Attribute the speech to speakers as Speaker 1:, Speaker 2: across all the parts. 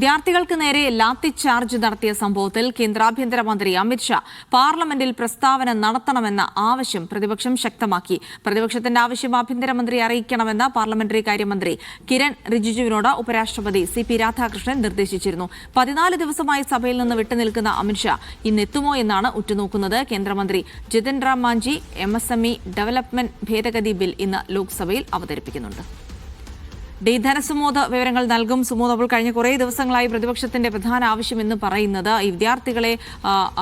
Speaker 1: വിദ്യാർത്ഥികൾക്ക് നേരെ ലാത്തി ചാർജ് നടത്തിയ സംഭവത്തിൽ കേന്ദ്ര ആഭ്യന്തരമന്ത്രി അമിത്ഷാ പാർലമെന്റിൽ പ്രസ്താവന നടത്തണമെന്ന ആവശ്യം പ്രതിപക്ഷം ശക്തമാക്കി. പ്രതിപക്ഷത്തിന്റെ ആവശ്യം ആഭ്യന്തരമന്ത്രി അറിയിക്കണമെന്ന് പാർലമെന്ററി കാര്യമന്ത്രി കിരൺ റിജിജുവിനോട് ഉപരാഷ്ട്രപതി CP രാധാകൃഷ്ണൻ നിർദ്ദേശിച്ചിരുന്നു. 14 ദിവസമായി സഭയിൽ നിന്ന് വിട്ടുനിൽക്കുന്ന അമിത്ഷാ ഇന്നെത്തുമോ എന്നാണ് ഉറ്റുനോക്കുന്നത്. കേന്ദ്രമന്ത്രി ജിതിൻ റാം മാഞ്ചി MSME ഡെവലപ്മെന്റ് ഭേദഗതി ബിൽ ഇന്ന് ലോക്സഭയിൽ അവതരിപ്പിക്കുന്നുണ്ട്. ധനസുമോദ് വിവരങ്ങൾ നൽകും. സുമോദ്, അപ്പോൾ കഴിഞ്ഞ കുറേ ദിവസങ്ങളായി പ്രതിപക്ഷത്തിന്റെ പ്രധാന ആവശ്യം എന്ന് പറയുന്നത് ഈ വിദ്യാർത്ഥികളെ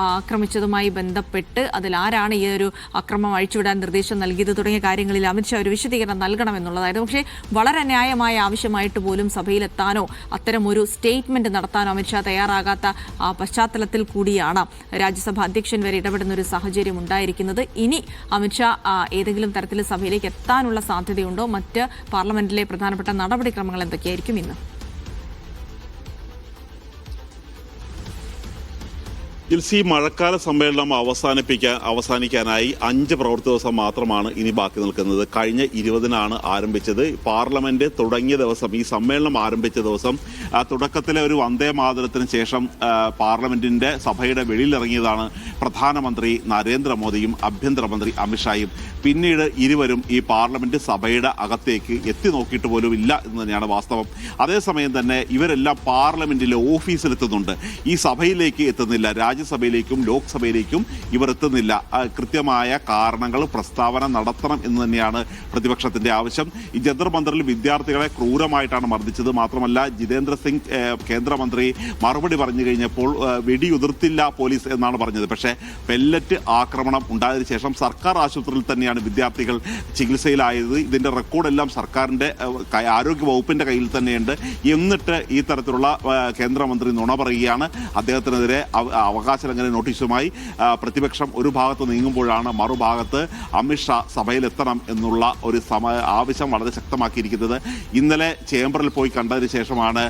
Speaker 1: ആക്രമിച്ചതുമായി ബന്ധപ്പെട്ട് അതിലാരാണ് ഈ ഒരു അക്രമം അഴിച്ചുവിടാൻ നിർദ്ദേശം നൽകിയത് തുടങ്ങിയ കാര്യങ്ങളിൽ അമിത്ഷാ ഒരു വിശദീകരണം നൽകണമെന്നുള്ളതായിരുന്നു. പക്ഷേ വളരെ ന്യായമായ ആവശ്യമായിട്ട് പോലും സഭയിലെത്താനോ അത്തരമൊരു സ്റ്റേറ്റ്മെന്റ് നടത്താനോ അമിത്ഷാ തയ്യാറാകാത്ത പശ്ചാത്തലത്തിൽ കൂടിയാണ് രാജ്യസഭ അധ്യക്ഷൻ വരെ ഇടപെടുന്ന ഒരു സാഹചര്യം ഉണ്ടായിരിക്കുന്നത്. ഇനി അമിത്ഷാ ഏതെങ്കിലും തരത്തിൽ സഭയിലേക്ക് എത്താനുള്ള സാധ്യതയുണ്ടോ? മറ്റ് പാർലമെന്റിലെ പ്രധാനപ്പെട്ട നടപടിക്രമങ്ങൾ എന്തൊക്കെയായിരിക്കും ഇന്ന്?
Speaker 2: ഈ മഴക്കാല സമ്മേളനം അവസാനിക്കാനായി 5 പ്രവൃത്തി ദിവസം മാത്രമാണ് ഇനി ബാക്കി നിൽക്കുന്നത്. കഴിഞ്ഞ 20-നാണ് ആരംഭിച്ചത്. പാർലമെന്റ് തുടങ്ങിയ ദിവസം, ഈ സമ്മേളനം ആരംഭിച്ച ദിവസം തുടക്കത്തിലെ ഒരു വന്ദേ മാതരത്തിന് ശേഷം പാർലമെന്റിന്റെ സഭയുടെ വെളിയിലിറങ്ങിയതാണ് പ്രധാനമന്ത്രി നരേന്ദ്രമോദിയും ആഭ്യന്തരമന്ത്രി അമിത്ഷായും. പിന്നീട് ഇരുവരും ഈ പാർലമെന്റ് സഭയുടെ അകത്തേക്ക് എത്തി നോക്കിയിട്ട് പോലും ഇല്ല എന്ന് തന്നെയാണ് വാസ്തവം. അതേസമയം തന്നെ ഇവരെല്ലാം പാർലമെന്റിലെ ഓഫീസിലെത്തുന്നുണ്ട്, ഈ സഭയിലേക്ക് എത്തുന്നില്ല. രാജ്യസഭയിലേക്കും ലോക്സഭയിലേക്കും ഇവർ എത്തുന്നില്ല. കൃത്യമായ കാരണങ്ങൾ പ്രസ്താവന നടത്തണം എന്ന് തന്നെയാണ് പ്രതിപക്ഷത്തിന്റെ ആവശ്യം. ഈ ജന്തർ മന്ദറിൽ വിദ്യാർത്ഥികളെ ക്രൂരമായിട്ടാണ് മർദ്ദിച്ചത്. മാത്രമല്ല ജിതേന്ദ്ര സിംഗ് കേന്ദ്രമന്ത്രി മറുപടി പറഞ്ഞു കഴിഞ്ഞപ്പോൾ വെടിയുതിർത്തില്ല പോലീസ് എന്നാണ് പറഞ്ഞത്. പക്ഷേ പെല്ലറ്റ് ആക്രമണം ഉണ്ടായതിനു ശേഷം സർക്കാർ ആശുപത്രിയിൽ തന്നെയാണ് വിദ്യാർത്ഥികൾ ചികിത്സയിലായത്. ഇതിന്റെ റെക്കോർഡെല്ലാം സർക്കാരിന്റെ ആരോഗ്യ വകുപ്പിന്റെ കയ്യിൽ തന്നെയുണ്ട്. എന്നിട്ട് ഈ തരത്തിലുള്ള കേന്ദ്രമന്ത്രി നുണ പറയുകയാണ്. അദ്ദേഹത്തിനെതിരെ അവകാശലംഘന നോട്ടീസുമായി പ്രതിപക്ഷം ഒരു ഭാഗത്ത് നീങ്ങുമ്പോഴാണ് മറുഭാഗത്ത് അമിത്ഷാ സഭയിലെത്തണം എന്നുള്ള ഒരു ആവശ്യം വളരെ ശക്തമാക്കിയിരിക്കുന്നത്. ഇന്നലെ ചേംബറിൽ പോയി കണ്ടതിന് ശേഷമാണ്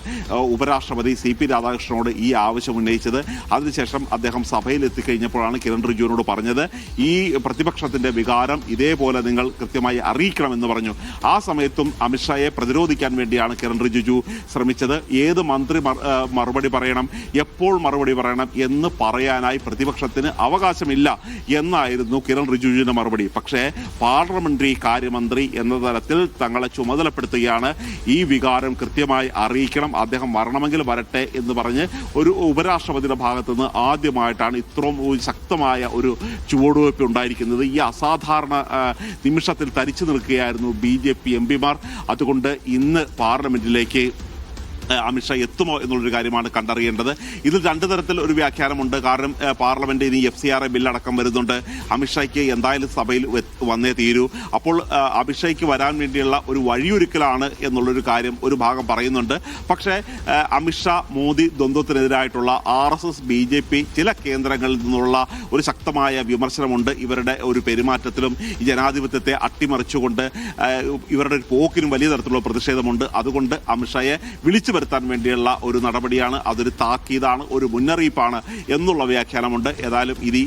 Speaker 2: ഉപരാഷ്ട്രപതി CP രാധാകൃഷ്ണനോട് ഈ ആവശ്യം ഉന്നയിച്ചത്. അതിനുശേഷം അദ്ദേഹം സഭയിൽ എത്തിക്കഴിഞ്ഞപ്പോഴാണ് കിരൺ റിജിജുവിനോട് പറഞ്ഞത്, ഈ പ്രതിപക്ഷത്തിന്റെ വികാരം ഇതേപോലെ നിങ്ങൾ കൃത്യമായി അറിയിക്കണമെന്ന് പറഞ്ഞു. ആ സമയത്തും അമിത്ഷായെ പ്രതിരോധിക്കാൻ വേണ്ടിയാണ് കിരൺ റിജിജു ശ്രമിച്ചത്. ഏത് മന്ത്രി മറുപടി പറയണം, എപ്പോൾ മറുപടി പറയണം എന്ന് പറയാനായി പ്രതിപക്ഷത്തിന് അവകാശമില്ല എന്നായിരുന്നു കിരൺ റിജിജുവിന്റെ മറുപടി. പക്ഷേ പാർലമെന്ററി കാര്യമന്ത്രി എന്ന തരത്തിൽ തങ്ങളെ ചുമതലപ്പെടുത്തുകയാണ്. ഈ വികാരം കൃത്യമായി അറിയിക്കണം, അദ്ദേഹം വരണമെങ്കിൽ വരട്ടെ എന്ന് പറഞ്ഞ് ഒരു ഉപരാഷ്ട്രപതിയുടെ ഭാഗത്തുനിന്ന് ആദ്യമായിട്ടാണ് ഇത്രയും ശക്തമായ ഒരു ചുവടുവയ്പ് ഉണ്ടായിരിക്കുന്നത്. ഈ അസാധാരണ നിമിഷത്തിൽ തരിച്ചു നിൽക്കുകയായിരുന്നു BJP MPമാർ. അതുകൊണ്ട് ഇന്ന് പാർലമെന്റിലേക്ക് അമിത്ഷാ എത്തുമോ എന്നുള്ളൊരു കാര്യമാണ് കണ്ടറിയേണ്ടത്. ഇതിൽ 2 തരത്തിൽ ഒരു വ്യാഖ്യാനമുണ്ട്. കാരണം പാർലമെന്റ് ഇനി FCRA ബില്ലടക്കം വരുന്നുണ്ട്. അമിത്ഷായ്ക്ക് എന്തായാലും സഭയിൽ വന്നേ തീരൂ. അപ്പോൾ അമിത്ഷായ്ക്ക് വരാൻ വേണ്ടിയുള്ള ഒരു വഴിയൊരുക്കലാണ് എന്നുള്ളൊരു കാര്യം ഒരു ഭാഗം പറയുന്നുണ്ട്. പക്ഷേ അമിത്ഷാ മോദി ദ്വന്ദ്വത്തിനെതിരായിട്ടുള്ള RSS BJP ചില കേന്ദ്രങ്ങളിൽ നിന്നുള്ള ഒരു ശക്തമായ വിമർശനമുണ്ട്. ഇവരുടെ ഒരു പെരുമാറ്റത്തിലും ഈ ജനാധിപത്യത്തെ അട്ടിമറിച്ചുകൊണ്ട് ഇവരുടെ ഒരു പോക്കിനും വലിയ തരത്തിലുള്ള പ്രതിഷേധമുണ്ട്. അതുകൊണ്ട് അമിത്ഷായെ വിളിച്ചു വരുത്താൻ വേണ്ടിയുള്ള ഒരു നടപടിയാണ്, അതൊരു താക്കീതാണ്, ഒരു മുന്നറിയിപ്പാണ് എന്നുള്ള വ്യാഖ്യാനമുണ്ട്.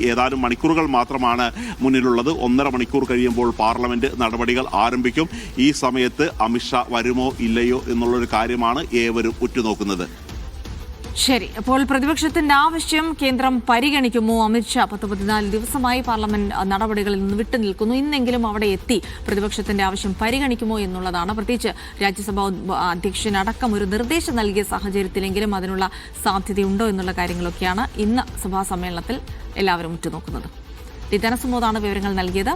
Speaker 2: ഏതാനും മണിക്കൂറുകൾ മാത്രമാണ് മുന്നിലുള്ളത്. 1.5 മണിക്കൂർ കഴിയുമ്പോൾ പാർലമെന്റ് നടപടികൾ ആരംഭിക്കും. ഈ സമയത്ത് അമിത്ഷാ വരുമോ ഇല്ലയോ എന്നുള്ളൊരു കാര്യമാണ് ഏവരും ഉറ്റുനോക്കുന്നത്.
Speaker 1: ശരി, അപ്പോൾ പ്രതിപക്ഷത്തിന്റെ ആവശ്യം കേന്ദ്രം പരിഗണിക്കുമോ? അമിത്ഷാ 14 ദിവസമായി പാർലമെന്റ് നടപടികളിൽ നിന്ന് വിട്ടുനിൽക്കുന്നു. ഇന്നെങ്കിലും അവിടെ എത്തി പ്രതിപക്ഷത്തിന്റെ ആവശ്യം പരിഗണിക്കുമോ എന്നുള്ളതാണ്. പ്രത്യേകിച്ച് രാജ്യസഭാ അധ്യക്ഷനടക്കം ഒരു നിർദ്ദേശം നൽകിയ സാഹചര്യത്തിലെങ്കിലും അതിനുള്ള സാധ്യതയുണ്ടോ എന്നുള്ള കാര്യങ്ങളൊക്കെയാണ് ഇന്ന് സഭാ സമ്മേളനത്തിൽ എല്ലാവരും ഉറ്റുനോക്കുന്നത്. ധനസുമോദാണ് വിവരങ്ങൾ നൽകിയത്.